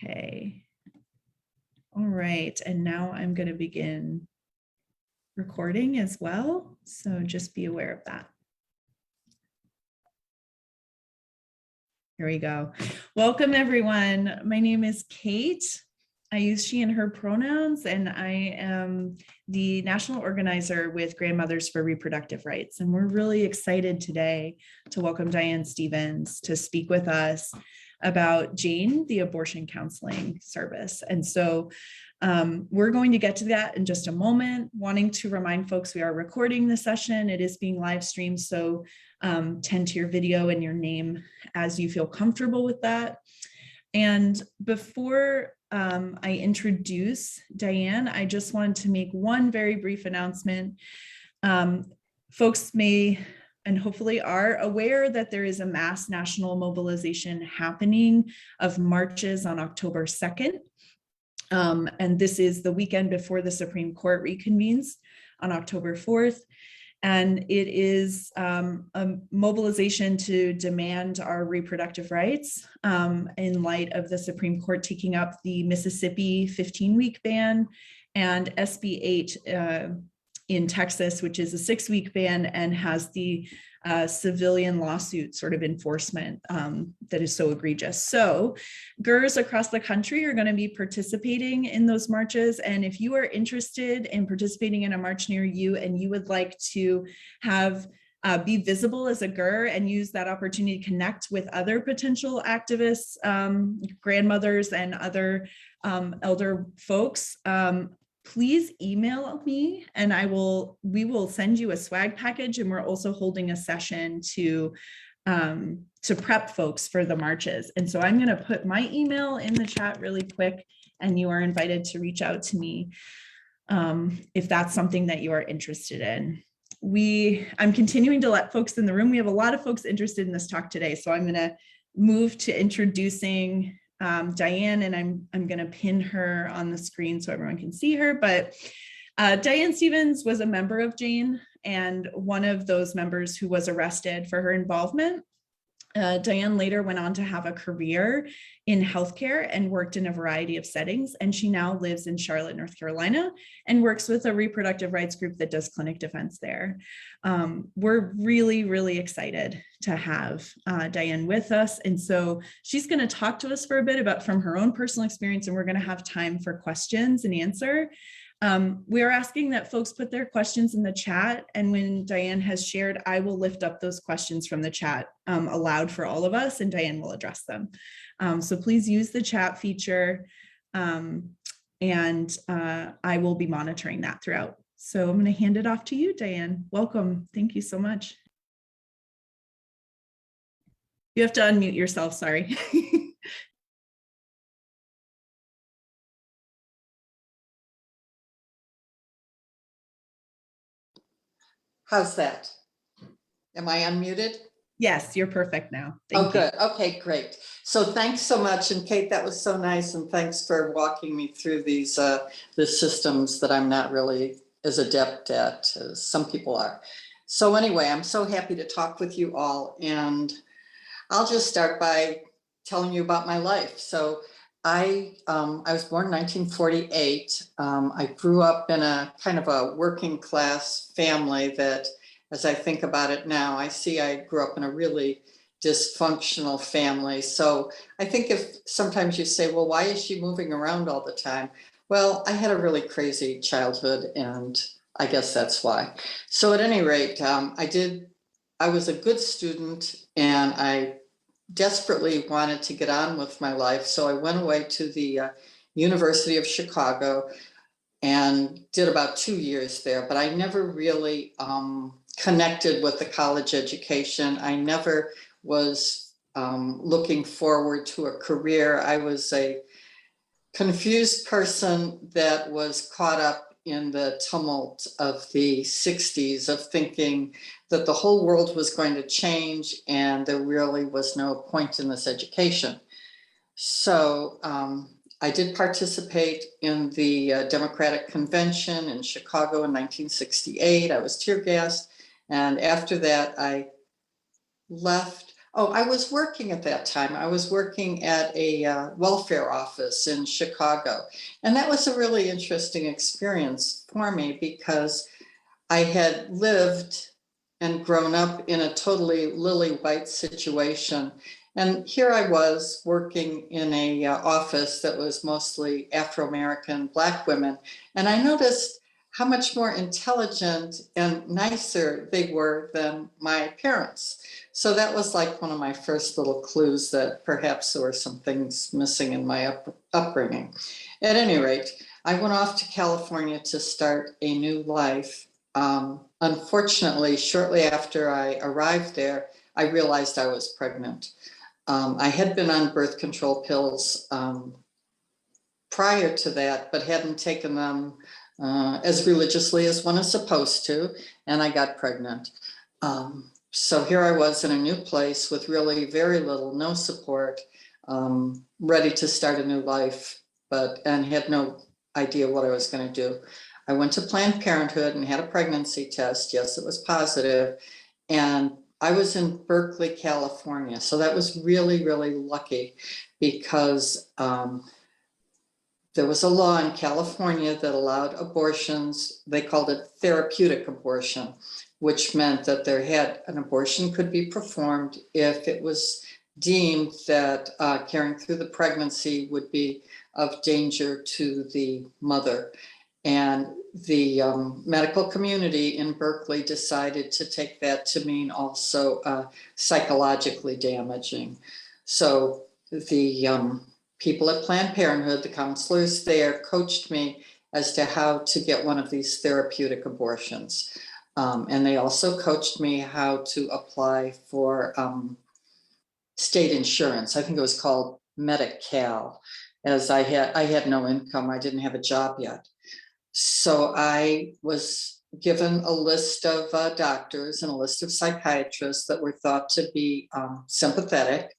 Okay. All right. And now I'm going to begin recording as well. So just be aware of that. Here we go. Welcome, everyone. My name is Kate. I use she and her pronouns, and I am the national organizer with Grandmothers for Reproductive Rights. And we're really excited today to welcome Diane Stevens to speak with us about Jane, the abortion counseling service. And so we're going to get to that in just a moment. Wanting to remind folks we are recording the session. It is being live streamed, so tend to your video and your name as you feel comfortable with that. And before I introduce Diane, I just wanted to make one very brief announcement. Folks may and hopefully are aware that there is a mass national mobilization happening of marches on October 2nd. And this is the weekend before the Supreme Court reconvenes on October 4th. And it is a mobilization to demand our reproductive rights in light of the Supreme Court taking up the Mississippi 15-week ban and SB 8 in Texas, which is a 6-week ban and has the civilian lawsuit sort of enforcement that is so egregious. So GERS across the country are going to be participating in those marches. And if you are interested in participating in a march near you and you would like to have be visible as a GER and use that opportunity to connect with other potential activists, grandmothers and other elder folks, please email me and we will send you a swag package. And we're also holding a session to prep folks for the marches. And so I'm going to put my email in the chat really quick, and you are invited to reach out to me if that's something that you are interested in. I'm continuing to let folks in the room. We have a lot of folks interested in this talk today. So I'm going to move to introducing Diane, and I'm going to pin her on the screen so everyone can see her. But Diane Stevens was a member of Jane and one of those members who was arrested for her involvement. Diane later went on to have a career in healthcare and worked in a variety of settings. And she now lives in Charlotte, North Carolina, and works with a reproductive rights group that does clinic defense there. We're really, really excited to have Diane with us. And so she's going to talk to us for a bit about from her own personal experience, and we're going to have time for questions and answer. We are asking that folks put their questions in the chat, and when Diane has shared, I will lift up those questions from the chat aloud for all of us, and Diane will address them. So please use the chat feature, and I will be monitoring that throughout. So I'm going to hand it off to you, Diane. Welcome. Thank you so much. You have to unmute yourself, sorry. How's that? Am I unmuted? Yes, you're perfect now. Thank you. Good. Okay, great. So thanks so much. And Kate, that was so nice. And thanks for walking me through these the systems that I'm not really as adept at as some people are. So anyway, I'm so happy to talk with you all. And I'll just start by telling you about my life. So I was born in 1948. I grew up in a kind of a working class family that, as I think about it now, I see I grew up in a really dysfunctional family. So I think if sometimes you say, well, why is she moving around all the time? Well, I had a really crazy childhood, and I guess that's why. So at any rate, I was a good student, and I desperately wanted to get on with my life. So I went away to the University of Chicago and did about 2 years there, but I never really connected with the college education. I never was looking forward to a career. I was a confused person that was caught up in the tumult of the 60s of thinking that the whole world was going to change and there really was no point in this education. So I did participate in the Democratic Convention in Chicago in 1968. I was tear gassed. And after that, I left. Oh, I was working at that time. I was working at a welfare office in Chicago. And that was a really interesting experience for me because I had lived and grown up in a totally lily white situation. And here I was working in a office that was mostly Afro-American Black women. And I noticed how much more intelligent and nicer they were than my parents. So that was like one of my first little clues that perhaps there were some things missing in my upbringing. At any rate, I went off to California to start a new life. Unfortunately, shortly after I arrived there, I realized I was pregnant. I had been on birth control pills prior to that, but hadn't taken them as religiously as one is supposed to, and I got pregnant. So here I was in a new place with really very little, no support, ready to start a new life, and had no idea what I was going to do. I went to Planned Parenthood and had a pregnancy test. Yes, it was positive. And I was in Berkeley, California. So that was really, really lucky because there was a law in California that allowed abortions. They called it therapeutic abortion, which meant that an abortion could be performed if it was deemed that carrying through the pregnancy would be of danger to the mother. And the medical community in Berkeley decided to take that to mean also psychologically damaging. So the people at Planned Parenthood, the counselors there, coached me as to how to get one of these therapeutic abortions. And they also coached me how to apply for state insurance. I think it was called Medi-Cal, as I had no income. I didn't have a job yet. So I was given a list of doctors and a list of psychiatrists that were thought to be sympathetic,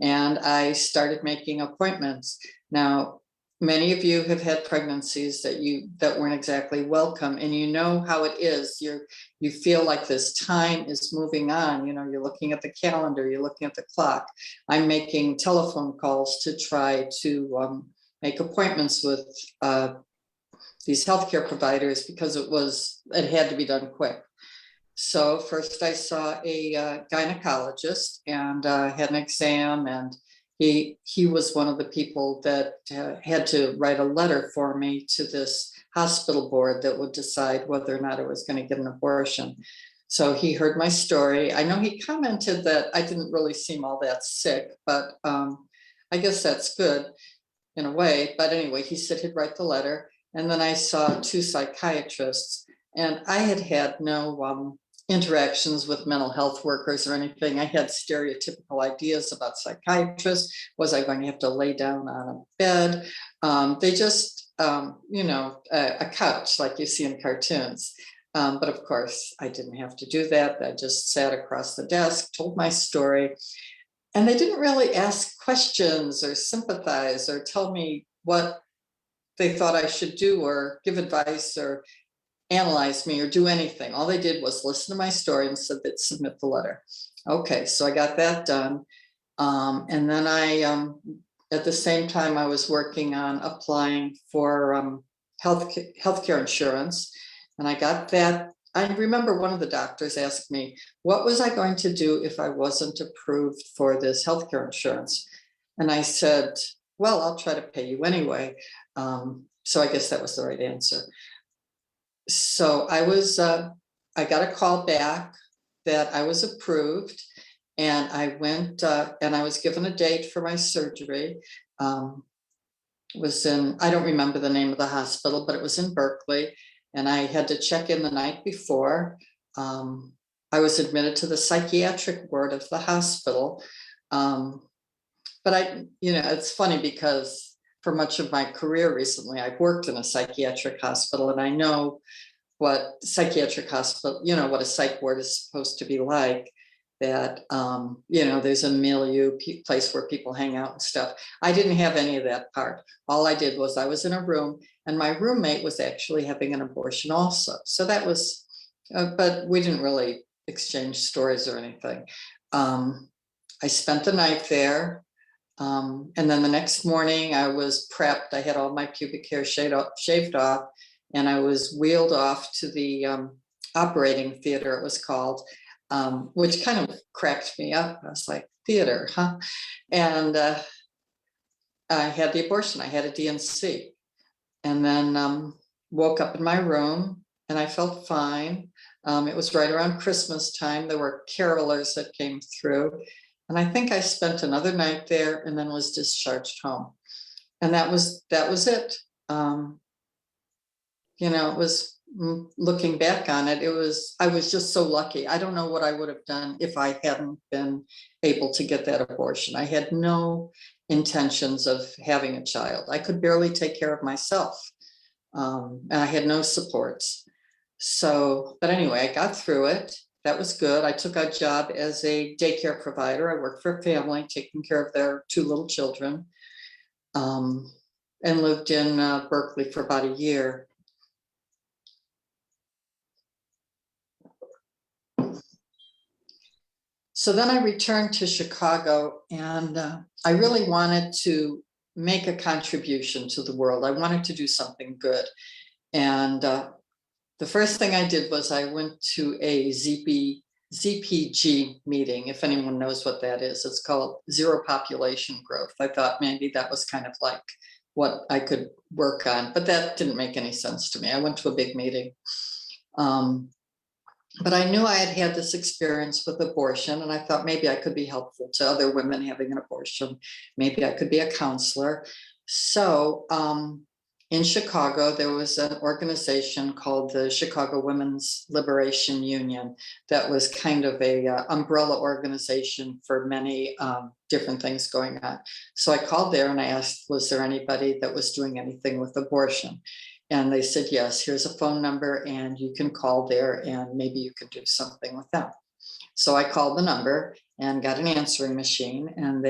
and I started making appointments. Now, many of you have had pregnancies that weren't exactly welcome, and you know how it is. You feel like this time is moving on. You know, you're looking at the calendar, you're looking at the clock. I'm making telephone calls to try to make appointments with these healthcare providers because it had to be done quick. So first I saw a gynecologist and had an exam, and he was one of the people that had to write a letter for me to this hospital board that would decide whether or not I was going to get an abortion. So he heard my story. I know he commented that I didn't really seem all that sick, but I guess that's good in a way. But anyway, he said he'd write the letter. And then I saw two psychiatrists, and I had no interactions with mental health workers or anything. I had stereotypical ideas about psychiatrists. Was I going to have to lay down on a bed? They just, a couch like you see in cartoons. But of course, I didn't have to do that. I just sat across the desk, told my story, and they didn't really ask questions or sympathize or tell me what they thought I should do or give advice or analyze me or do anything. All they did was listen to my story and said they'd submit the letter. Okay, so I got that done. And then at the same time, I was working on applying for healthcare insurance, and I got that. I remember one of the doctors asked me, what was I going to do if I wasn't approved for this healthcare insurance? And I said, well, I'll try to pay you anyway. So I guess that was the right answer. So I got a call back that I was approved, and I went and I was given a date for my surgery. I don't remember the name of the hospital, but it was in Berkeley, and I had to check in the night before. I was admitted to the psychiatric ward of the hospital. But it's funny because for much of my career recently, I've worked in a psychiatric hospital, and I know what psychiatric hospital, what a psych ward is supposed to be like, that, there's a milieu place where people hang out and stuff. I didn't have any of that part. All I did was I was in a room, and my roommate was actually having an abortion also. So that was, but we didn't really exchange stories or anything. I spent the night there. And then the next morning I was prepped. I had all my pubic hair shaved off, and I was wheeled off to the operating theater, it was called, which kind of cracked me up. I was like, theater, huh? And I had the abortion. I had a DNC, and then woke up in my room and I felt fine. It was right around Christmas time. There were carolers that came through. And I think I spent another night there and then was discharged home. And that was it. You know, it was, looking back on it, I was just so lucky. I don't know what I would have done if I hadn't been able to get that abortion. I had no intentions of having a child. I could barely take care of myself. And I had no supports. So, but anyway, I got through it. That was good. I took a job as a daycare provider. I worked for a family taking care of their 2 little children, and lived in Berkeley for about a year. So then I returned to Chicago, and I really wanted to make a contribution to the world. I wanted to do something good. And the first thing I did was I went to a ZPG meeting, if anyone knows what that is. It's called Zero Population Growth. I thought maybe that was kind of like what I could work on, but that didn't make any sense to me. I went to a big meeting. But I knew I had had this experience with abortion, and I thought maybe I could be helpful to other women having an abortion. Maybe I could be a counselor. So in Chicago, there was an organization called the Chicago Women's Liberation Union that was kind of a umbrella organization for many different things going on. So I called there and I asked, was there anybody that was doing anything with abortion? And they said, yes, here's a phone number and you can call there and maybe you can do something with them. So I called the number and got an answering machine, and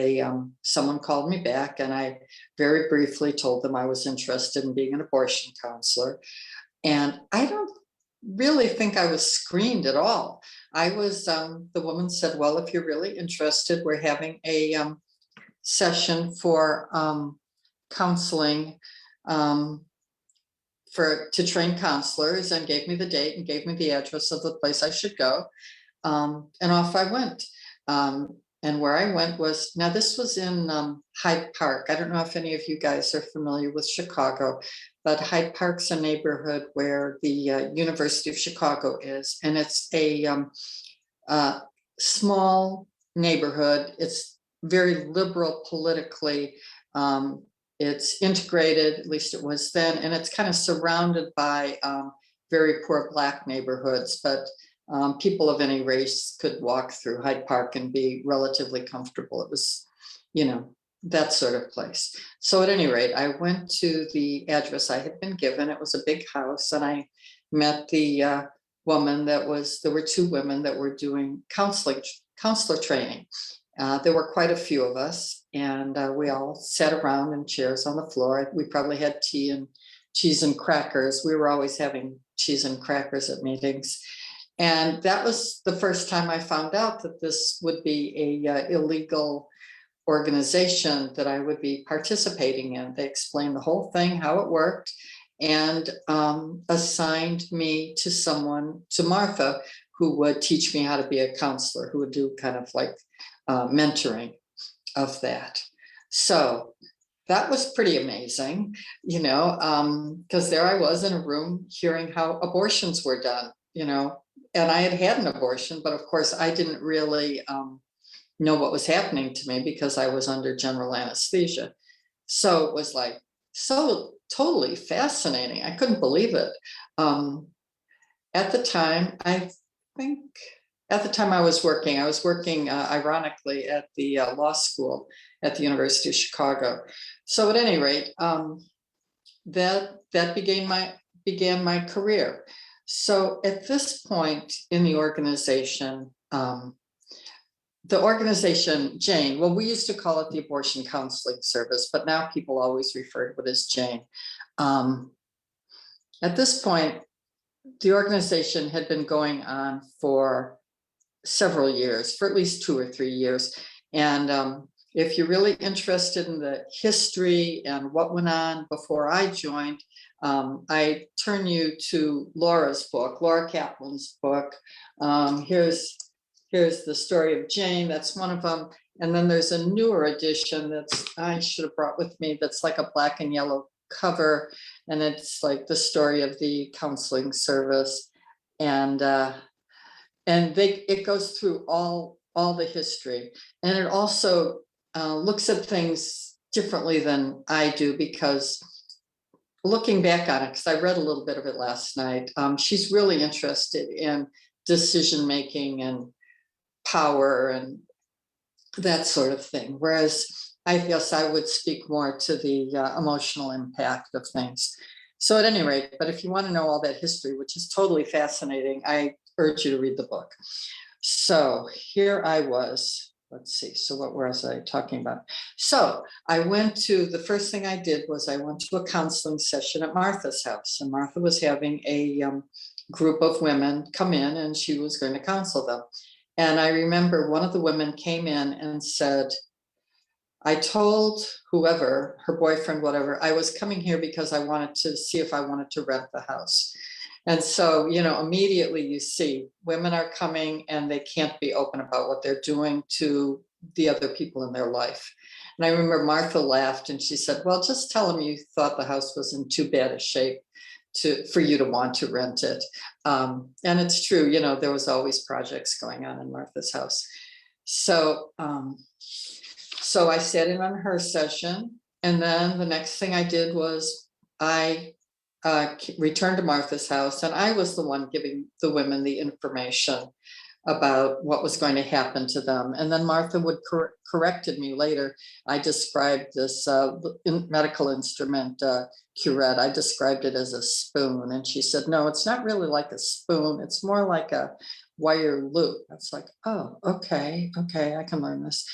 someone called me back, and I very briefly told them I was interested in being an abortion counselor. And I don't really think I was screened at all. I was, the woman said, well, if you're really interested, we're having a session for counseling to train counselors, and gave me the date and gave me the address of the place I should go. And off I went. And where I went was, now this was in Hyde Park. I don't know if any of you guys are familiar with Chicago, but Hyde Park's a neighborhood where the University of Chicago is. And it's a small neighborhood. It's very liberal politically. It's integrated, at least it was then, and it's kind of surrounded by very poor Black neighborhoods, but people of any race could walk through Hyde Park and be relatively comfortable. It was, you know, that sort of place. So at any rate, I went to the address I had been given. It was a big house, and I met the woman there were 2 women that were doing counselor training. There were quite a few of us, and we all sat around in chairs on the floor. We probably had tea and cheese and crackers. We were always having cheese and crackers at meetings. And that was the first time I found out that this would be a illegal organization that I would be participating in. They explained the whole thing, how it worked, and assigned me to Martha, who would teach me how to be a counselor, who would do kind of like mentoring of that. So that was pretty amazing, you know, because there I was in a room hearing how abortions were done, you know, and I had an abortion, but of course I didn't really know what was happening to me because I was under general anesthesia. So it was like so totally fascinating. I couldn't believe it. At the time, I was working ironically at the law school at the University of Chicago. So at any rate, that began my career. So at this point in the organization, Jane, well, we used to call it the Abortion Counseling Service, but now people always refer to it as Jane. At this point, the organization had been going on for several years, for at least 2 or 3 years. And if you're really interested in the history and what went on before I joined, I turn you to Laura's book, Laura Kaplan's book. Here's the story of Jane. That's one of them. And then there's a newer edition that's I should have brought with me. That's like a black and yellow cover, and it's like the story of the counseling service, and it goes through all the history, and it also looks at things differently than I do, because looking back on it, because I read a little bit of it last night, she's really interested in decision making and power and that sort of thing, whereas I guess I would speak more to the emotional impact of things. So at any rate, but if you want to know all that history, which is totally fascinating, I urge you to read the book. So here I was, let's see, so what was I talking about? So the first thing I did was I went to a counseling session at Martha's house, and Martha was having a group of women come in, and she was going to counsel them. And I remember one of the women came in and said, I told whoever, her boyfriend, whatever, I was coming here because I wanted to see if I wanted to rent the house. And so, immediately you see women are coming and they can't be open about what they're doing to the other people in their life. And I remember Martha laughed and she said, well, just tell them you thought the house was in too bad a shape for you to want to rent it. And it's true, there was always projects going on in Martha's house. So I sat in on her session, and then the next thing I did was I returned to Martha's house, and I was the one giving the women the information about what was going to happen to them. And then Martha would corrected me later. I described this medical instrument, curette. I described it as a spoon, and she said, no, it's not really like a spoon. It's more like a wire loop. I was like, oh, okay, I can learn this.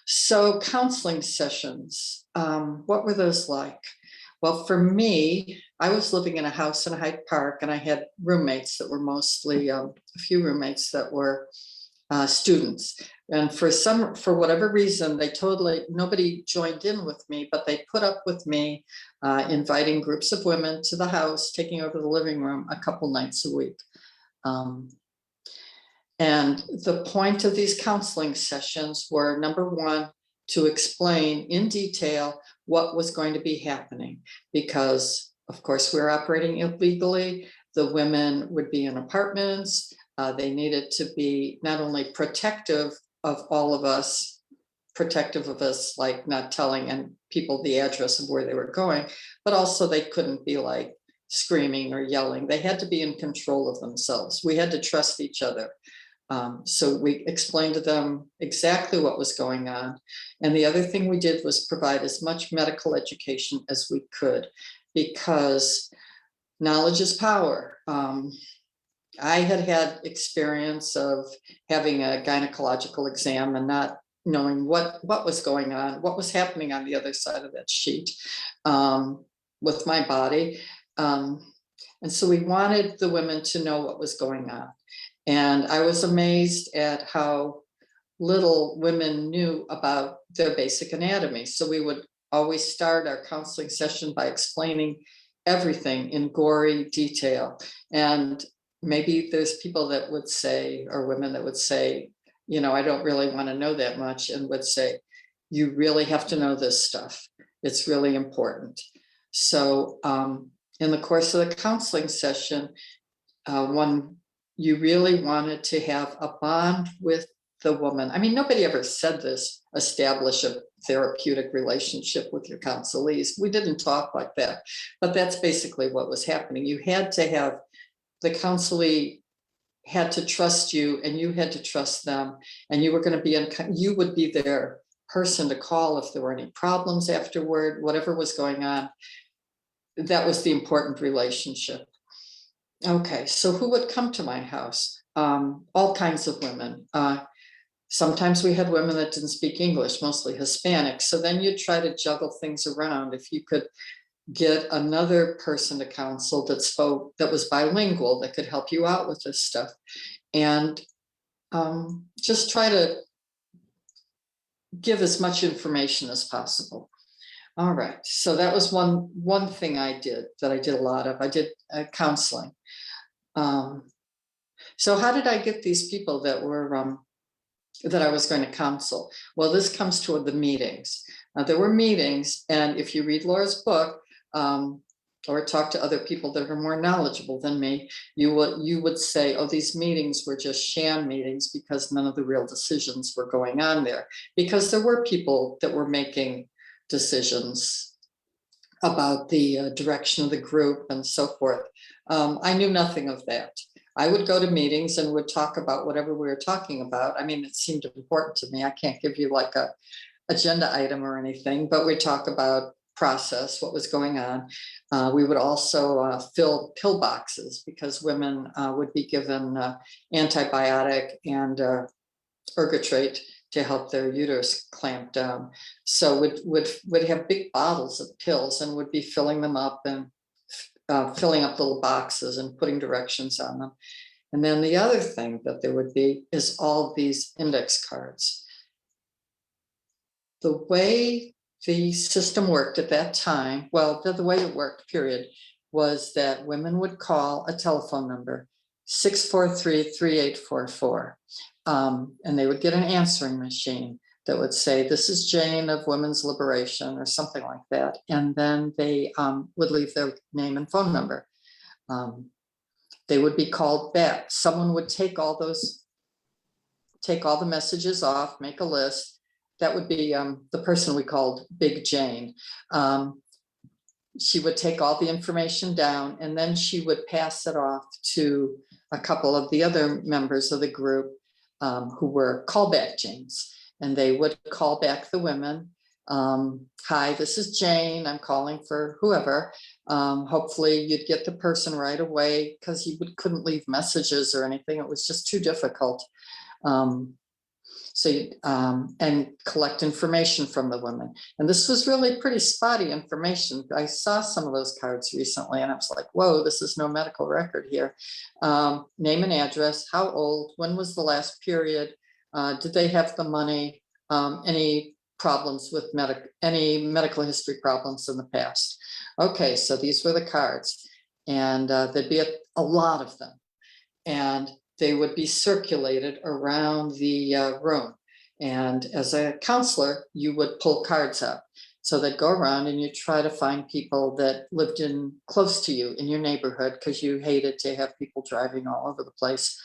So counseling sessions, what were those like? Well, for me, I was living in a house in Hyde Park, and I had roommates that were mostly a few roommates that were students. And for whatever reason, nobody joined in with me, but they put up with me inviting groups of women to the house, taking over the living room a couple nights a week. And the point of these counseling sessions were, number one, to explain in detail what was going to be happening, because of course we're operating illegally. The women would be in apartments. They needed to be not only protective of all of us, like not telling people the address of where they were going, but also they couldn't be like screaming or yelling. They had to be in control of themselves. We had to trust each other. So we explained to them exactly what was going on. And the other thing we did was provide as much medical education as we could, because knowledge is power. I had experience of having a gynecological exam and not knowing what was going on, what was happening on the other side of that sheet with my body. And so we wanted the women to know what was going on. And I was amazed at how little women knew about their basic anatomy. So we would always start our counseling session by explaining everything in gory detail. And maybe there's people that would say, or women that would say, I don't really want to know that much, and would say, you really have to know this stuff. It's really important. So in the course of the counseling session, you really wanted to have a bond with the woman. I mean, nobody ever said this, establish a therapeutic relationship with your counselees. We didn't talk like that, but that's basically what was happening. You had to have, the counselee had to trust you, and you had to trust them, and you were going to be you would be their person to call if there were any problems afterward, whatever was going on. That was the important relationship. Okay, so who would come to my house? All kinds of women. Sometimes we had women that didn't speak English, mostly Hispanic. So then you try to juggle things around. If you could get another person to counsel that was bilingual, that could help you out with this stuff, and just try to give as much information as possible. All right, so that was one thing I did that I did a lot of. I did counseling. So how did I get these people that were that I was going to counsel? Well, this comes to the meetings. There were meetings, and if you read Laura's book, or talk to other people that are more knowledgeable than me, you would say, oh, these meetings were just sham meetings because none of the real decisions were going on there. Because there were people that were making decisions about the direction of the group and so forth. I knew nothing of that. I would go to meetings and would talk about whatever we were talking about. I mean, it seemed important to me. I can't give you like a agenda item or anything, but we talk about process, what was going on. We would also fill pill boxes because women would be given antibiotic and ergotrate to help their uterus clamp down. So would have big bottles of pills and would be filling them up and filling up little boxes and putting directions on them. And then the other thing that there would be is all these index cards. The way the system worked at that time, well, the way it worked, period, was that women would call a telephone number, 643-3844, and they would get an answering machine that would say, this is Jane of Women's Liberation, or something like that. And then they would leave their name and phone number. They would be called back. Someone would take all the messages off, make a list. That would be the person we called Big Jane. She would take all the information down, and then she would pass it off to a couple of the other members of the group who were callback Janes. And they would call back the women. Hi, this is Jane. I'm calling for whoever. Hopefully you'd get the person right away because you couldn't leave messages or anything. It was just too difficult. And collect information from the women. And this was really pretty spotty information. I saw some of those cards recently and I was like, whoa, this is no medical record here. Name and address, how old, when was the last period? Did they have the money? Any problems with any medical history problems in the past? Okay, so these were the cards, and there'd be a lot of them, and they would be circulated around the room. And as a counselor, you would pull cards up. So they'd go around and you try to find people that lived close to you in your neighborhood, because you hated to have people driving all over the place.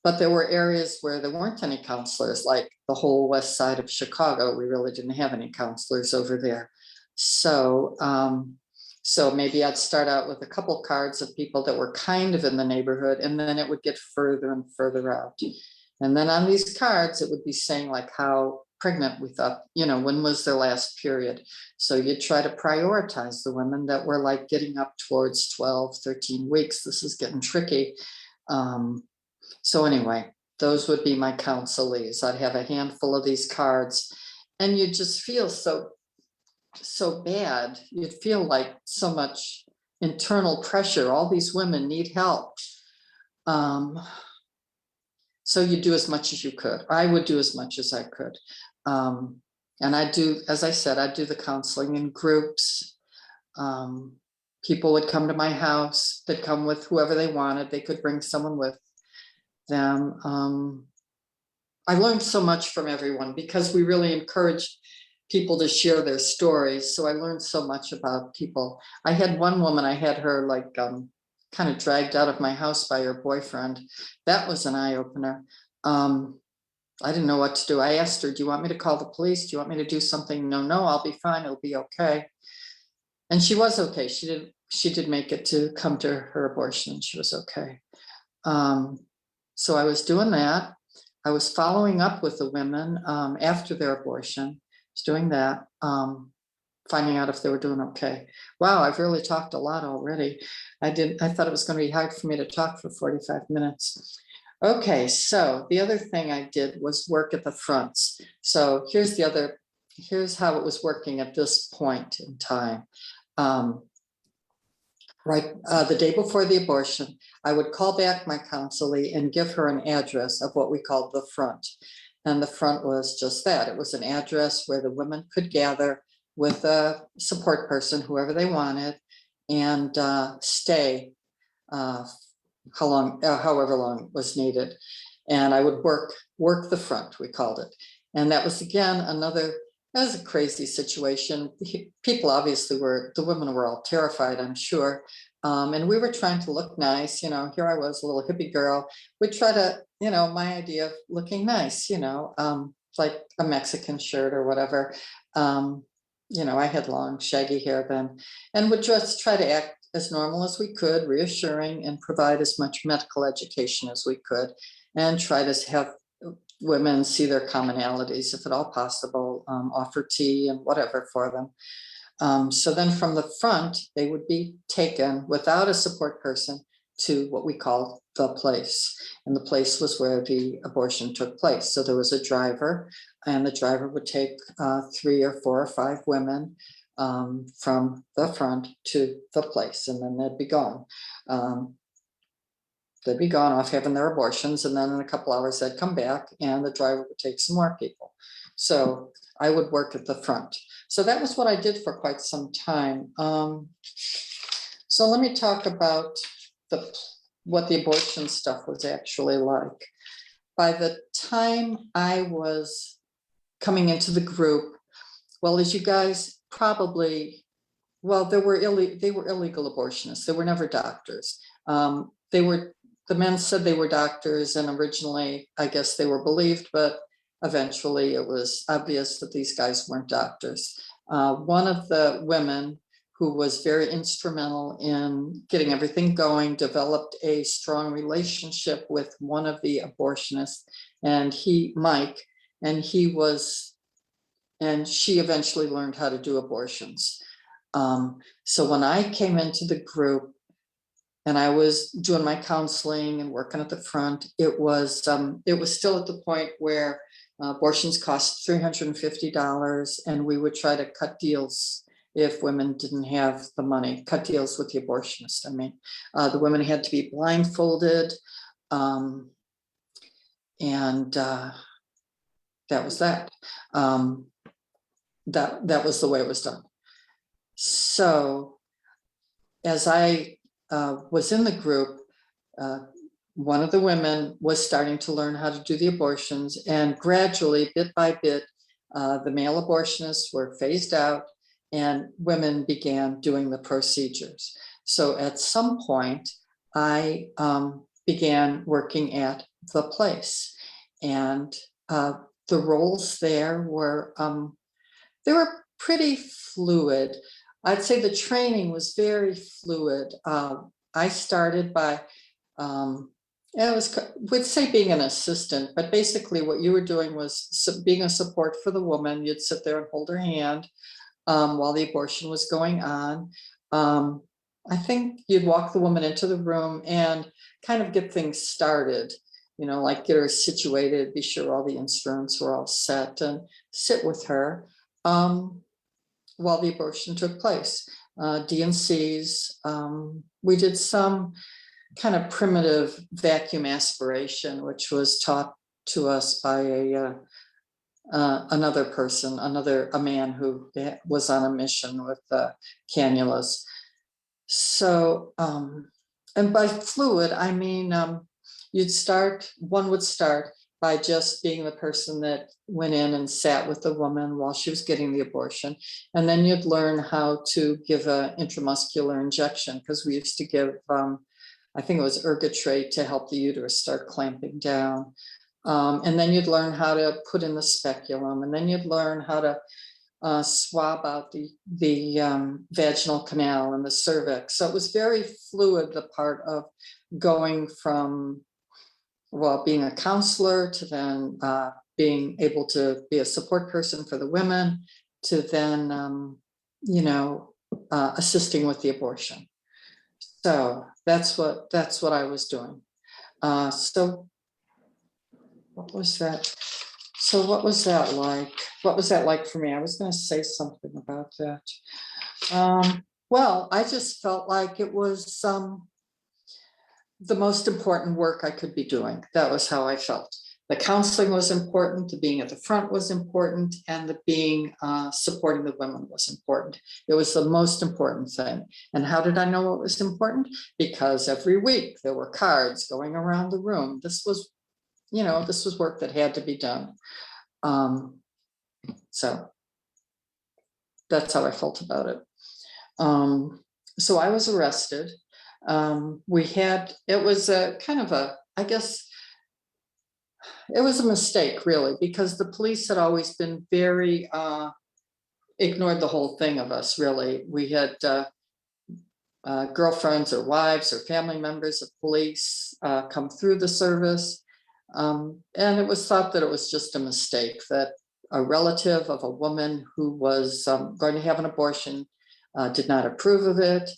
But there were areas where there weren't any counselors, like the whole west side of Chicago. We really didn't have any counselors over there. So maybe I'd start out with a couple cards of people that were kind of in the neighborhood, and then it would get further and further out. And then on these cards, it would be saying like how pregnant we thought, when was their last period. So you'd try to prioritize the women that were like getting up towards 12, 13 weeks. This is getting tricky. So anyway, those would be my counselees. I'd have a handful of these cards, and you'd just feel so bad. You'd feel like so much internal pressure. All these women need help. So you do as much as you could. I would do as much as I could. And I do, as I said, I'd do the counseling in groups. People would come to my house. They'd come with whoever they wanted. They could bring someone with them. I learned so much from everyone because we really encouraged people to share their stories. So I learned so much about people. I had one woman, I had her like kind of dragged out of my house by her boyfriend. That was an eye-opener. I didn't know what to do. I asked her, do you want me to call the police? Do you want me to do something? No, I'll be fine. It'll be okay. And she was okay. She did make it to come to her abortion. She was okay. So I was doing that. I was following up with the women after their abortion. I was doing that, finding out if they were doing okay. Wow, I've really talked a lot already. I thought it was going to be hard for me to talk for 45 minutes. Okay, so the other thing I did was work at the fronts. So here's how it was working at this point in time. right, the day before the abortion, I would call back my counselee and give her an address of what we called the front. And the front was just that. It was an address where the women could gather with a support person, whoever they wanted, and stay however long was needed. And I would work the front, we called it. And that was again that was a crazy situation. People obviously the women were all terrified, I'm sure. And we were trying to look nice, here I was, a little hippie girl. We try to, my idea of looking nice, like a Mexican shirt or whatever. I had long, shaggy hair then, and would just try to act as normal as we could, reassuring, and provide as much medical education as we could, and try to have women see their commonalities, if at all possible, offer tea and whatever for them. So then from the front, they would be taken without a support person to what we called the place. And the place was where the abortion took place. So there was a driver, and the driver would take 3 or 4 or 5 women from the front to the place, and then they'd be gone. They'd be gone off having their abortions, and then in a couple hours they'd come back and the driver would take some more people. So I would work at the front. So that was what I did for quite some time. So let me talk about what the abortion stuff was actually like. By the time I was coming into the group, well, as you guys probably, well, they were illegal abortionists. They were never doctors. The men said they were doctors, and originally, I guess they were believed, but eventually it was obvious that these guys weren't doctors. One of the women who was very instrumental in getting everything going developed a strong relationship with one of the abortionists, and Mike, and she eventually learned how to do abortions. So when I came into the group and I was doing my counseling and working at the front, it was still at the point where abortions cost $350, and we would try to cut deals if women didn't have the money, cut deals with the abortionist. I mean, the women had to be blindfolded, and that was that. That was the way it was done. So as I was in the group, one of the women was starting to learn how to do the abortions, and gradually, bit by bit, the male abortionists were phased out and women began doing the procedures. So at some point, I began working at the place, and the roles there were they were pretty fluid. I'd say the training was very fluid. I started by, we'd say being an assistant, but basically what you were doing was being a support for the woman. You'd sit there and hold her hand while the abortion was going on. I think you'd walk the woman into the room and kind of get things started, like get her situated, be sure all the instruments were all set, and sit with her while the abortion took place. D&Cs, we did some kind of primitive vacuum aspiration, which was taught to us by another person, a man who was on a mission with cannulas. So, and by fluid, I mean, one would start by just being the person that went in and sat with the woman while she was getting the abortion. And then you'd learn how to give an intramuscular injection, because we used to give, I think it was ergotrate to help the uterus start clamping down. And then you'd learn how to put in the speculum, and then you'd learn how to swab out the vaginal canal and the cervix. So it was very fluid, the part of going from, well, being a counselor to then being able to be a support person for the women to then, assisting with the abortion. So that's what I was doing. So what was that? So what was that like? What was that like for me? I was going to say something about that. Well, I just felt like it was the most important work I could be doing. That was how I felt. The counseling was important, the being at the front was important, and the being supporting the women was important. It was the most important thing. And how did I know it was important? Because every week there were cards going around the room. This was, this was work that had to be done. So that's how I felt about it. So I was arrested. It was a kind of I guess, it was a mistake, really, because the police had always been very, ignored the whole thing of us, really. We had girlfriends or wives or family members of police come through the service. And it was thought that it was just a mistake, that a relative of a woman who was going to have an abortion did not approve of it,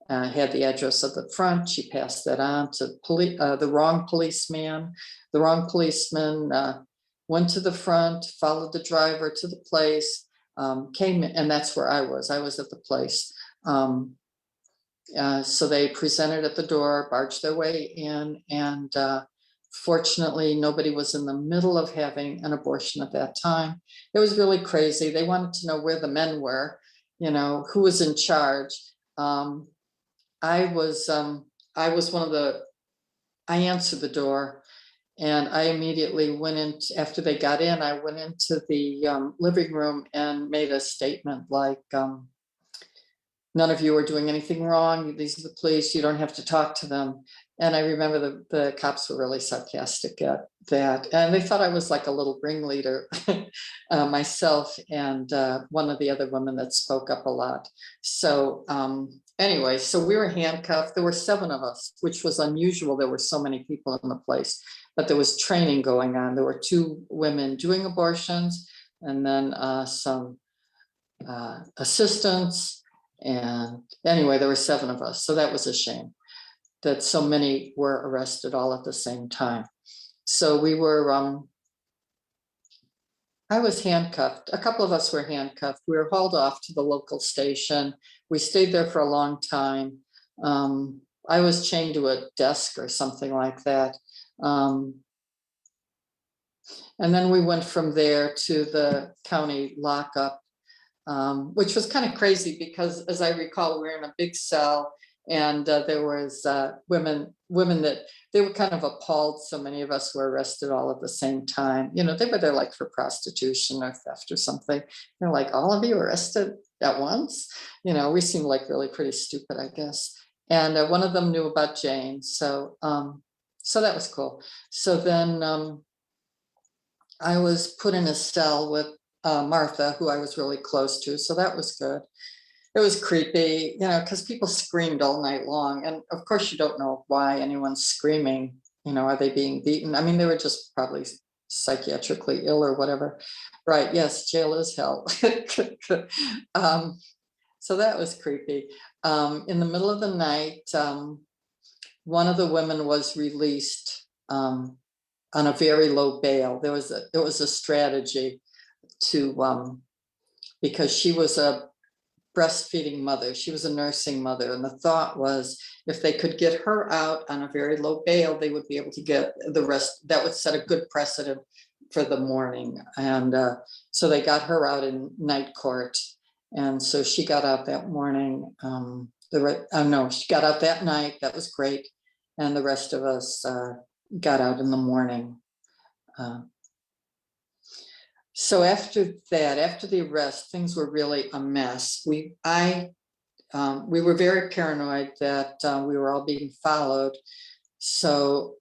had the address at the front. She passed that on to the wrong policeman. The wrong policeman went to the front, followed the driver to the place, came in, and that's where I was. I was at the place. So they presented at the door, barged their way in, and fortunately, nobody was in the middle of having an abortion at that time. It was really crazy. They wanted to know where the men were, who was in charge. I was one of I answered the door, and I immediately went in. After they got in, I went into the living room and made a statement like, none of you are doing anything wrong. These are the police. You don't have to talk to them. And I remember the cops were really sarcastic at that. And they thought I was like a little ringleader myself, and one of the other women that spoke up a lot. So anyway, so we were handcuffed. There were 7 of us, which was unusual. There were so many people in the place, but there was training going on. There were 2 women doing abortions, and then some assistants. And anyway, there were 7 of us. So that was a shame that so many were arrested all at the same time. So we were, I was handcuffed. A couple of us were handcuffed. We were hauled off to the local station. We stayed there for a long time. I was chained to a desk or something like that. And then we went from there to the county lockup, which was kind of crazy because, as I recall, we were in a big cell, and there was women that they were kind of appalled. So many of us were arrested all at the same time. They were there like for prostitution or theft or something. They're like, all of you arrested at once? We seemed like really pretty stupid, I guess. And one of them knew about Jane. So that was cool. So then I was put in a cell with Martha, who I was really close to. So that was good. It was creepy, because people screamed all night long. And of course, you don't know why anyone's screaming. Are they being beaten? I mean, they were just probably psychiatrically ill or whatever. Right. Yes, jail is hell. So that was creepy. In the middle of the night, one of the women was released on a very low bail. There was a strategy to, because she was a breastfeeding mother. She was a nursing mother. And the thought was, if they could get her out on a very low bail, they would be able to get the rest. That would set a good precedent for the morning. And so they got her out in night court. And so she got out that morning. No, she got out that night. That was great. And the rest of us got out in the morning. So after that, after the arrest, things were really a mess. We were very paranoid that we were all being followed. So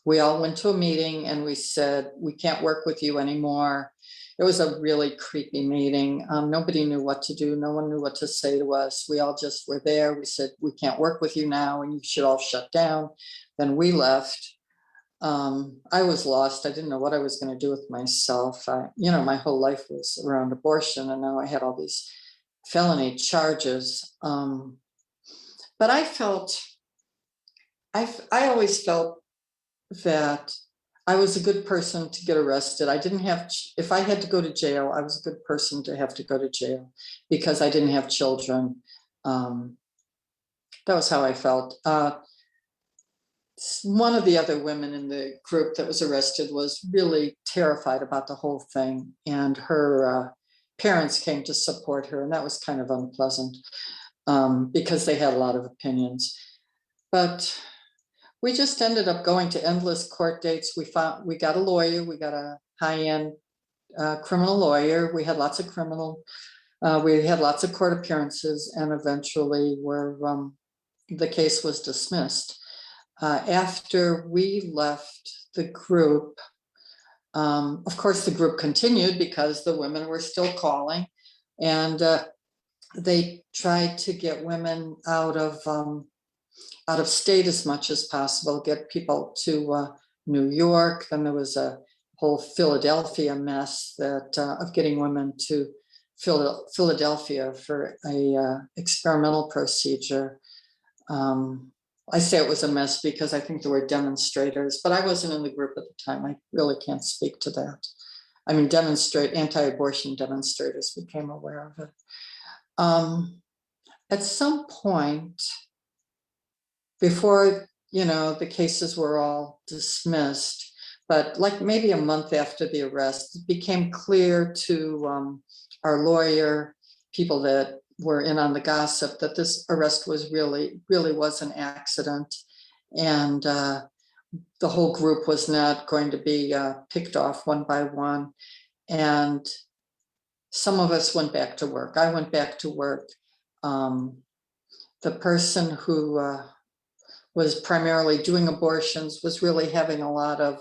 we all went to a meeting and we said, we can't work with you anymore. It was a really creepy meeting. Nobody knew what to do. No one knew what to say to us. We all just were there. We said, we can't work with you now and you should all shut down. Then we left. I was lost. I didn't know what I was going to do with myself. My whole life was around abortion, and now I had all these felony charges. But I always felt that I was a good person to get arrested. I didn't have, if I had to go to jail, I was a good person to have to go to jail because I didn't have children. That was how I felt. One of the other women in the group that was arrested was really terrified about the whole thing, and her parents came to support her, and that was kind of unpleasant because they had a lot of opinions. But we just ended up going to endless court dates. We got a lawyer, we got a high-end criminal lawyer. We had lots of we had lots of court appearances, and eventually the case was dismissed. After we left the group, of course, the group continued because the women were still calling, and they tried to get women out of state as much as possible, get people to New York. Then there was a whole Philadelphia mess that of getting women to Philadelphia for a experimental procedure. I say it was a mess because I think there were demonstrators, but I wasn't in the group at the time. I really can't speak to that. I mean, anti-abortion demonstrators became aware of it. At some point, before, the cases were all dismissed, but like maybe a month after the arrest, it became clear to our lawyer, people that were in on the gossip, that this arrest was really was an accident, and the whole group was not going to be picked off one by one. And some of us went back to work. I went back to work. The person who was primarily doing abortions was really having a lot of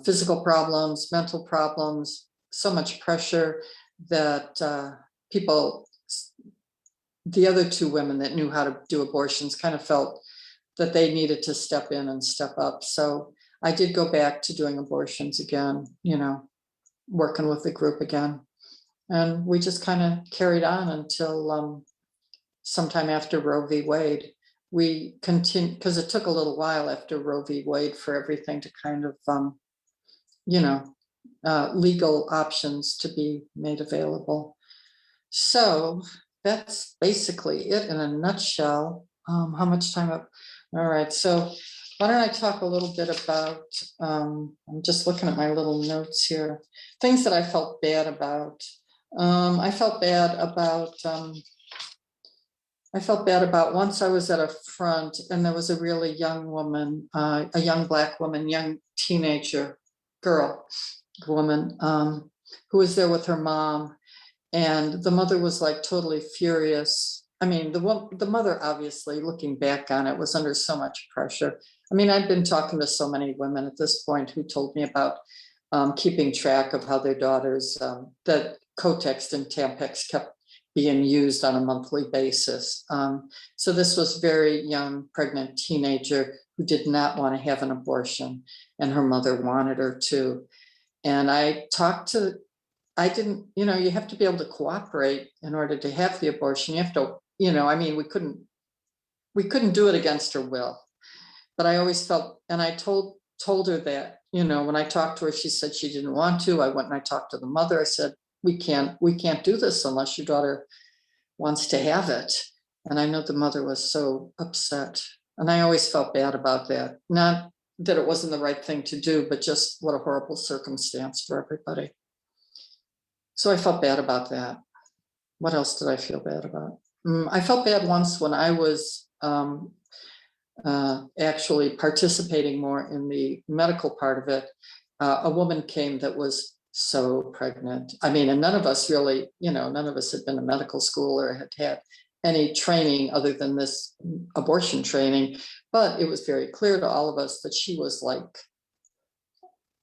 physical problems, mental problems, so much pressure that the other two women that knew how to do abortions kind of felt that they needed to step in and step up. So I did go back to doing abortions again, working with the group again. And we just kind of carried on until sometime after Roe v. Wade. We continued, because it took a little while after Roe v. Wade for everything to kind of, legal options to be made available. So that's basically it in a nutshell. How much time up? All right, so why don't I talk a little bit about, I'm just looking at my little notes here, things that I felt bad about. I felt bad about once I was at a front and there was a really young woman, a young Black woman, young teenager woman, who was there with her mom. And the mother was like totally furious. I mean, the mother, obviously, looking back on it, was under so much pressure. I mean, I've been talking to so many women at this point who told me about keeping track of how their daughters, that Kotex and Tampax kept being used on a monthly basis. So this was very young, pregnant teenager who did not want to have an abortion, and her mother wanted her to. And I didn't, you have to be able to cooperate in order to have the abortion. You have to, we couldn't do it against her will. But I always felt, and I told her that, when I talked to her, she said she didn't want to. I went and I talked to the mother. I said, we can't do this unless your daughter wants to have it. And I know the mother was so upset. And I always felt bad about that. Not that it wasn't the right thing to do, but just what a horrible circumstance for everybody. So I felt bad about that. What else did I feel bad about? I felt bad once when I was actually participating more in the medical part of it. A woman came that was so pregnant. I mean, and none of us really, none of us had been to medical school or had any training other than this abortion training. But it was very clear to all of us that she was like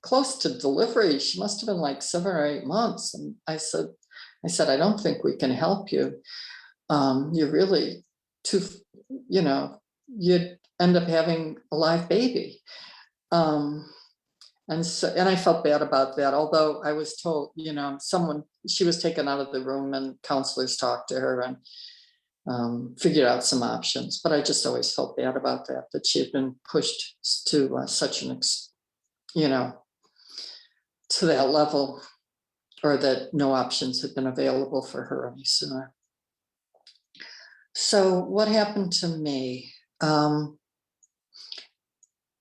close to delivery. She must have been like 7 or 8 months. And I said, I don't think we can help you. You're really too, you'd end up having a live baby. And I felt bad about that. Although I was told, she was taken out of the room and counselors talked to her and figured out some options. But I just always felt bad about that she had been pushed to such an, to that level, or that no options had been available for her any sooner. So what happened to me?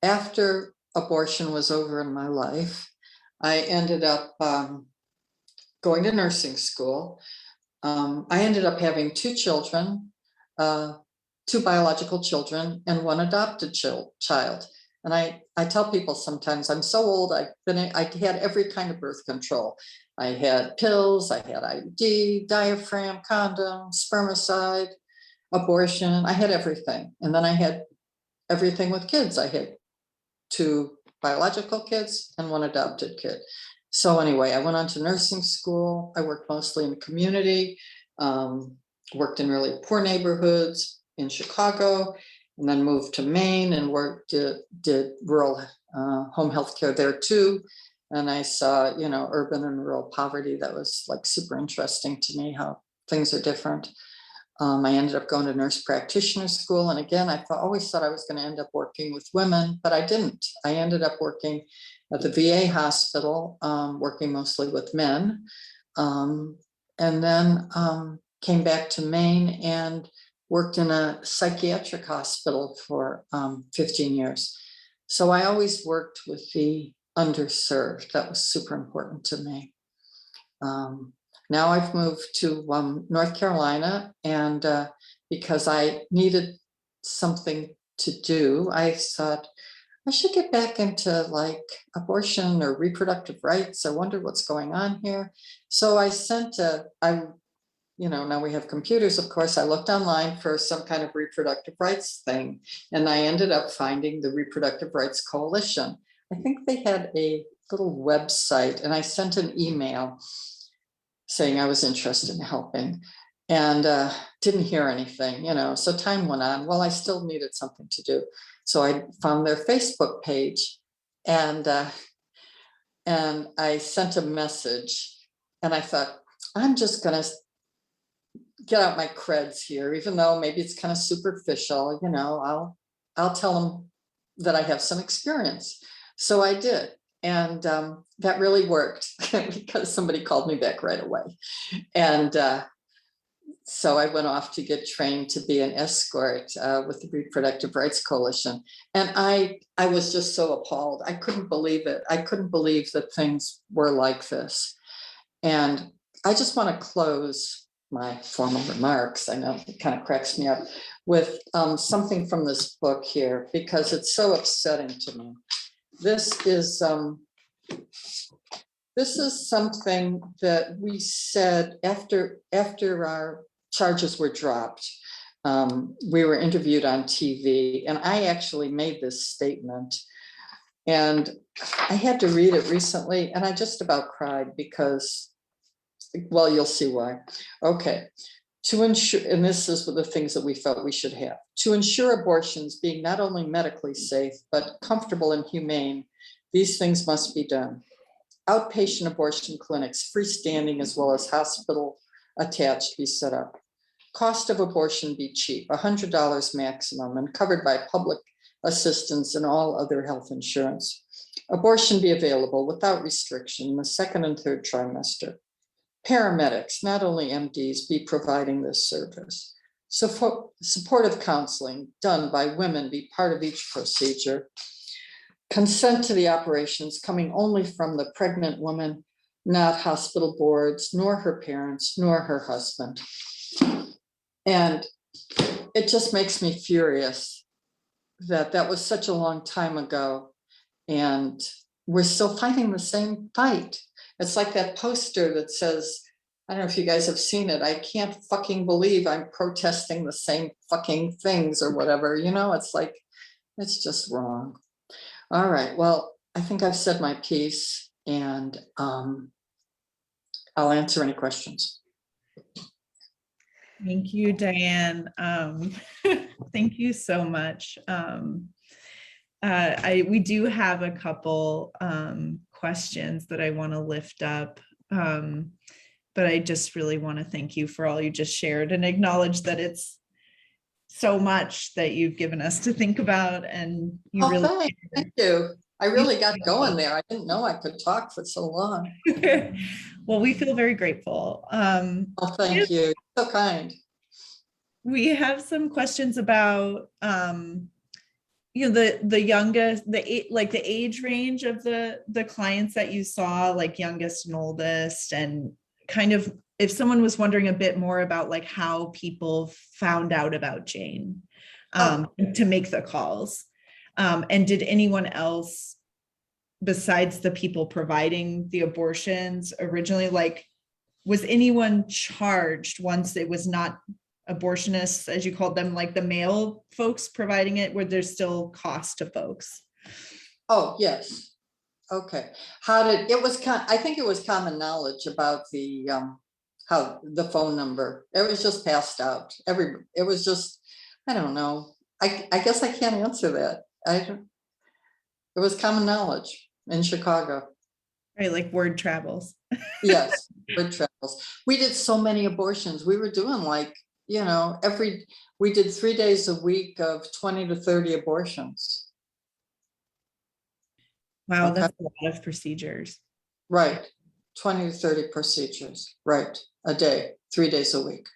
After abortion was over in my life, I ended up going to nursing school. I ended up having two children, two biological children and one adopted child. And I tell people sometimes I'm so old, I had every kind of birth control. I had pills, I had IUD, diaphragm, condom, spermicide, abortion. I had everything. And then I had everything with kids. I had two biological kids and one adopted kid. So anyway, I went on to nursing school. I worked mostly in the community, worked in really poor neighborhoods in Chicago, and then moved to Maine and did rural home health care there too. And I saw, urban and rural poverty. That was like super interesting to me, how things are different. I ended up going to nurse practitioner school. And again, I always thought I was going to end up working with women, but I didn't. I ended up working at the VA hospital, working mostly with men. And then came back to Maine and worked in a psychiatric hospital for 15 years. So I always worked with the underserved. That was super important to me. Now I've moved to North Carolina, and because I needed something to do, I thought I should get back into like abortion or reproductive rights. I wonder what's going on here. So I now we have computers, of course. I looked online for some kind of reproductive rights thing, and I ended up finding the Reproductive Rights Coalition. I think they had a little website, and I sent an email saying I was interested in helping, and didn't hear anything, so time went on. Well, I still needed something to do. So I found their Facebook page, and I sent a message, and I thought, I'm just gonna get out my creds here, even though maybe it's kind of superficial, I'll tell them that I have some experience. So I did. And that really worked because somebody called me back right away. And so I went off to get trained to be an escort with the Reproductive Rights Coalition. And I was just so appalled. I couldn't believe it. I couldn't believe that things were like this. And I just want to close my formal remarks, I know it kind of cracks me up, with something from this book here, because it's so upsetting to me. This is something that we said after our charges were dropped. We were interviewed on TV, and I actually made this statement, and I had to read it recently, and I just about cried because, well, you'll see why. Okay. To ensure, and this is the things that we felt we should have, to ensure abortions being not only medically safe, but comfortable and humane, these things must be done. Outpatient abortion clinics, freestanding as well as hospital attached, be set up. Cost of abortion be cheap, $100 maximum, and covered by public assistance and all other health insurance. Abortion be available without restriction in the second and third trimester. Paramedics, not only MDs, be providing this service. Supportive counseling done by women be part of each procedure. Consent to the operations coming only from the pregnant woman, not hospital boards, nor her parents, nor her husband. And it just makes me furious that that was such a long time ago, and we're still fighting the same fight. It's like that poster that says, I don't know if you guys have seen it, I can't fucking believe I'm protesting the same fucking things or whatever, it's like, it's just wrong. All right, well, I think I've said my piece, and I'll answer any questions. Thank you, Diane. Thank you so much. We do have a couple questions that I want to lift up, but I just really want to thank you for all you just shared and acknowledge that it's so much that you've given us to think about, and you really. Thank you. I really got going there. I didn't know I could talk for so long. Well, we feel very grateful. Oh, thank you. So kind. We have some questions about, the youngest, like the age range of the clients that you saw, like youngest and oldest, and kind of if someone was wondering a bit more about like how people found out about Jane, to make the calls. And did anyone else besides the people providing the abortions originally, like, was anyone charged once it was not abortionists, as you called them, like the male folks providing it, where there's still cost to folks? Oh, yes. Okay. I think it was common knowledge about the, how the phone number, it was just passed out. It was just, I don't know. I guess I can't answer that. It was common knowledge in Chicago. Right, like word travels. Yes, word travels. We did so many abortions. We were doing like, we did 3 days a week of 20 to 30 abortions. Wow, Okay. that's a lot of procedures. Right. 20 to 30 procedures, right, a day, 3 days a week.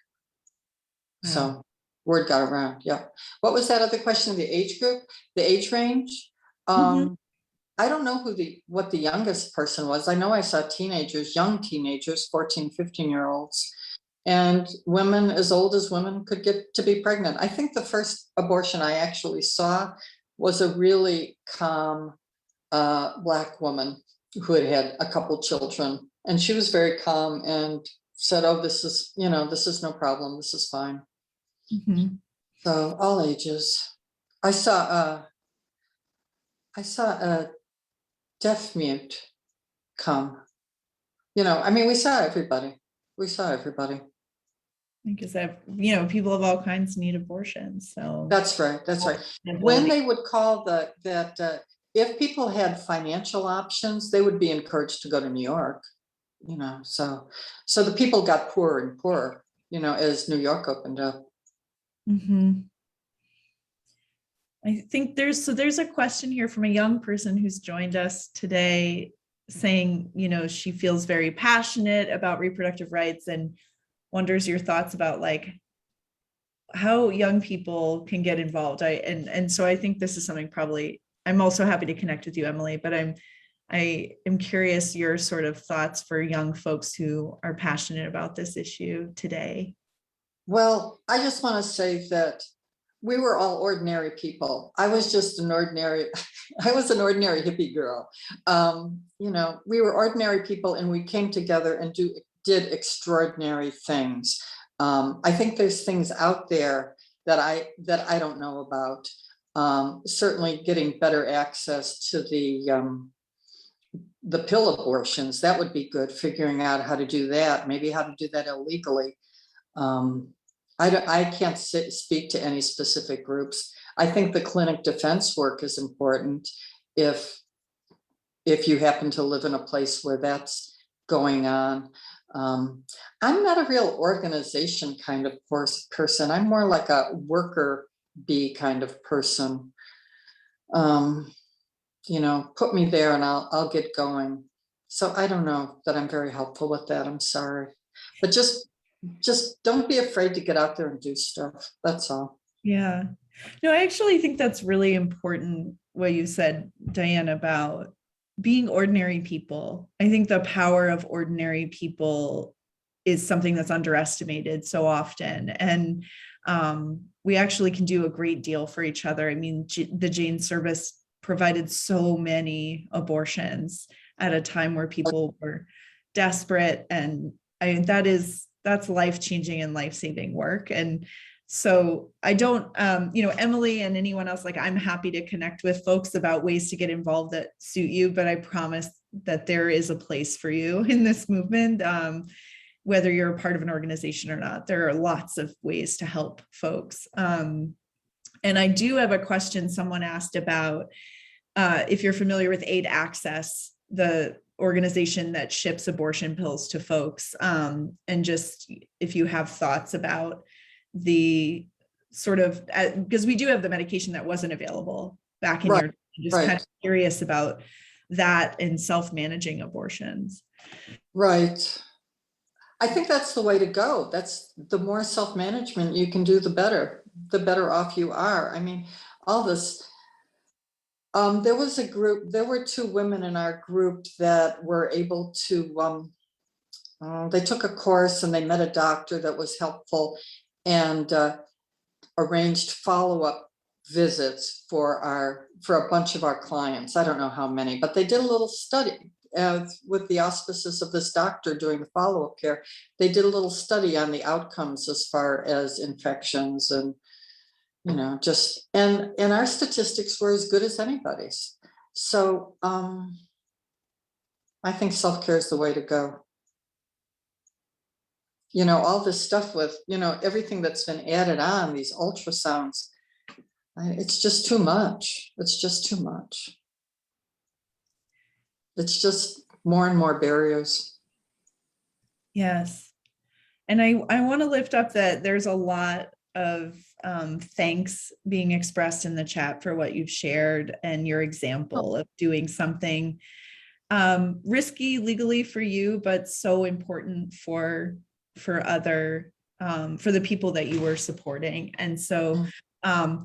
Wow. So word got around. Yeah. What was that other question? The age group, the age range? Mhm. I don't know what the youngest person was. I know I saw teenagers, young teenagers, 14, 15-year-olds, and women as old as women could get to be pregnant. I think the first abortion I actually saw was a really calm Black woman who had had a couple children, and she was very calm and said, "Oh, this is no problem. This is fine." Mhm. So all ages. I saw a deaf mute come. I mean, we saw everybody. We saw everybody. Because people of all kinds need abortions. So That's right. That's right. And When ability. they would call if people had financial options, they would be encouraged to go to New York. So the people got poorer and poorer, as New York opened up. Mhm. I think there's a question here from a young person who's joined us today saying, she feels very passionate about reproductive rights and wonders your thoughts about like how young people can get involved. And so I think this is something probably I'm also happy to connect with you, Emily, but I am curious your sort of thoughts for young folks who are passionate about this issue today. Well, I just want to say that we were all ordinary people. I was just I was an ordinary hippie girl. We were ordinary people and we came together and did extraordinary things. I think there's things out there that I don't know about. Certainly getting better access to the pill abortions, that would be good, figuring out how to do that, maybe how to do that illegally. I can't speak to any specific groups. I think the clinic defense work is important if you happen to live in a place where that's going on. I'm not a real organization kind of person. I'm more like a worker bee kind of person. Put me there and I'll get going. So I don't know that I'm very helpful with that. I'm sorry, but just don't be afraid to get out there and do stuff. That's all. Yeah. No, I actually think that's really important what you said, Diane, about being ordinary people. I think the power of ordinary people is something that's underestimated so often. And we actually can do a great deal for each other. I mean, the Jane service provided so many abortions at a time where people were desperate. And that's life-changing and life-saving work. And so I don't, Emily and anyone else, like I'm happy to connect with folks about ways to get involved that suit you, but I promise that there is a place for you in this movement, whether you're a part of an organization or not. There are lots of ways to help folks. And I do have a question someone asked about if you're familiar with Aid Access, the organization that ships abortion pills to folks, and just if you have thoughts about the sort of, because we do have the medication that wasn't available back in Right, your, just right. kind of curious about that and self-managing abortions. Right. I think that's the way to go. That's the more self-management you can do, the better off you are. I mean, all this. There was a group, there were two women in our group that were able to, they took a course and they met a doctor that was helpful and arranged follow-up visits for a bunch of our clients. I don't know how many, but they did a little study with the auspices of this doctor doing the follow-up care. They did a little study on the outcomes as far as infections and, you know, just, and our statistics were as good as anybody's. So I think self-care is the way to go. You know, all this stuff with, you know, everything that's been added on, these ultrasounds, it's just too much. It's just too much. It's just more and more barriers. Yes. And I want to lift up that there's a lot of thanks being expressed in the chat for what you've shared and your example of doing something risky legally for you, but so important for other, for the people that you were supporting. And so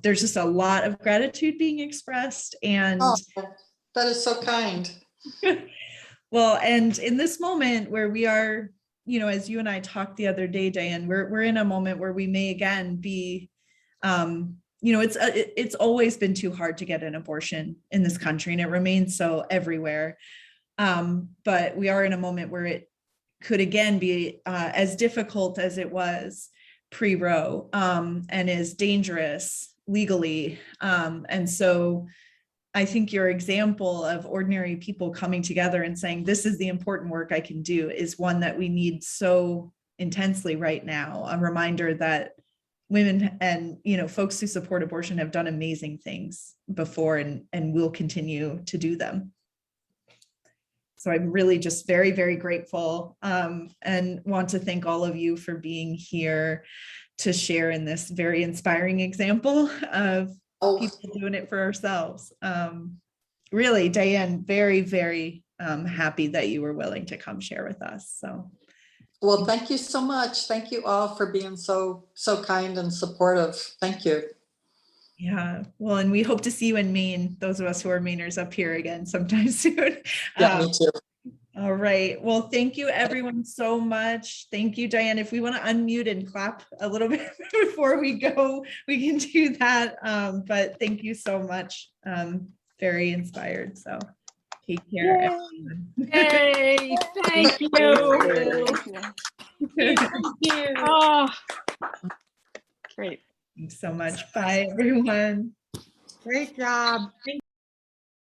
there's just a lot of gratitude being expressed. And that is so kind. Well, and in this moment where we are, you know, as you and I talked the other day, Diane, we're in a moment where we may again be, you know, it's always been too hard to get an abortion in this country, and it remains so everywhere. But we are in a moment where it could again be as difficult as it was pre-Roe, and is dangerous legally. And so I think your example of ordinary people coming together and saying, this is the important work I can do, is one that we need so intensely right now. A reminder that women and, you know, folks who support abortion have done amazing things before and will continue to do them. So I'm really just very, very grateful, and want to thank all of you for being here to share in this very inspiring example of people doing it for ourselves. Really, Diane, very, very happy that you were willing to come share with us. So, well, thank you so much. Thank you all for being so kind and supportive. Thank you. Yeah, well, and we hope to see you in Maine, those of us who are Mainers up here again sometime soon. Yeah, me too. All right. Well, thank you everyone so much. Thank you, Diane. If we want to unmute and clap a little bit before we go, we can do that. But thank you so much. Very inspired. So take care. Yay! Thank you. Thank you. Oh, great. Thanks so much. Bye, everyone. Great job.